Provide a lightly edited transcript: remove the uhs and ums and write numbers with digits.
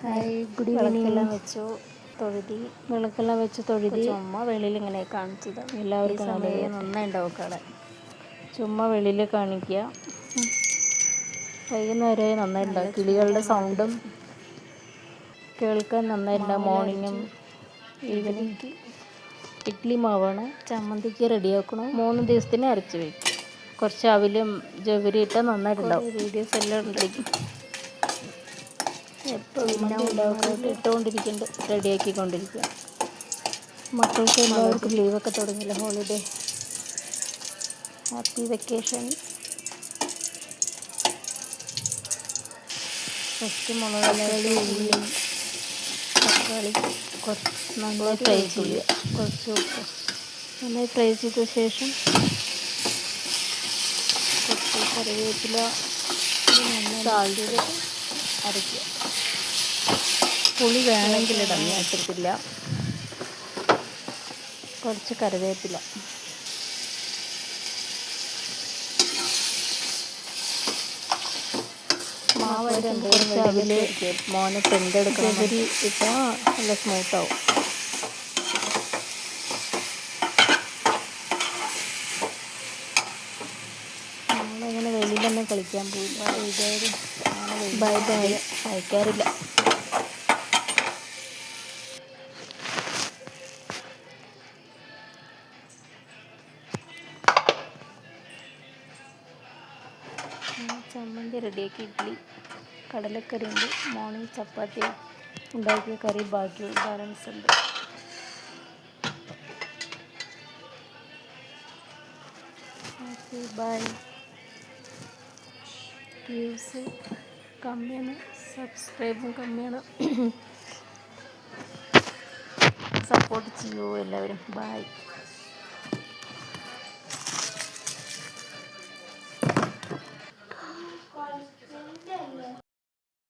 Hi, good evening. വിളക്കെല്ലാം വെച്ച് തൊഴുതി ചുമ്മാ വെളിയിൽ ഇങ്ങനെ കാണിച്ചത്. എല്ലാവർക്കും നന്നായി ഉണ്ടാവും കട. ചുമ്മാ വെളിയിൽ കാണിക്കുക. വൈകുന്നേരമായി നന്നായിട്ടുണ്ടാവും. കിളികളുടെ സൗണ്ടും കേൾക്കാൻ നന്നായിട്ടുണ്ടാവും. മോർണിംഗും ഈവനിങ്. ഇഡ്ഡലി മാവാണ്. ചമ്മന്തിക്ക് റെഡിയാക്കണം. 3 ദിവസത്തിന് അരച്ച് വയ്ക്കും. കുറച്ച് അവിലും ജവരി ഇട്ടാൽ നന്നായിട്ടുണ്ടാവും. വീഡിയോസ് എല്ലാം ഉണ്ട്. എപ്പോൾ ഇട്ടുകൊണ്ടിരിക്കുന്നുണ്ട്, റെഡിയാക്കിക്കൊണ്ടിരിക്കുക. മക്കൾക്ക് എല്ലാവർക്കും ലീവൊക്കെ തുടങ്ങിയില്ല, ഹോളിഡേ. Happy vacation. ഫസ്റ്റ് മുളക്, ഉള്ളി, തക്കാളി കുറച്ച് നന്നായി ഫ്രൈ ചെയ്യുക. കുറച്ച് ഉപ്പ് നന്നായി ഫ്രൈ ചെയ്ത ശേഷം കുറച്ച് കറിവേപ്പില സാൾട്ട് അരയ്ക്കുക. പുളി വേണമെങ്കിൽ ഇടാം, ഞാൻ ഇട്ടിട്ടില്ല. കുറച്ച് കറിവേപ്പില, മാവ് കുറച്ച് അവില്, മോനെ പെന്തെടുക്കണം. ജവരി ഇട്ടാൽ നല്ല സ്മൂത്താവും. നമ്മളങ്ങനെ വെളിയിലൊന്നും കളിക്കാൻ പോയില്ല. ബൈ അയക്കാറില്ല. ചമ്മന്തി റെഡിയാക്കി. ഇഡ്ഡലി, കടലക്കറി ഉണ്ട്. മോർണിംഗ് ചപ്പാത്തി ഉണ്ടാക്കിയ കറി ബാലൻസ് ഉണ്ട്. Okay, bye. വ്യൂസ് കമ്മിയാണ്, സബ്സ്ക്രൈബും കമ്മിയാണ്. സപ്പോർട്ട് ചെയ്യൂ എല്ലാവരും. ബൈ.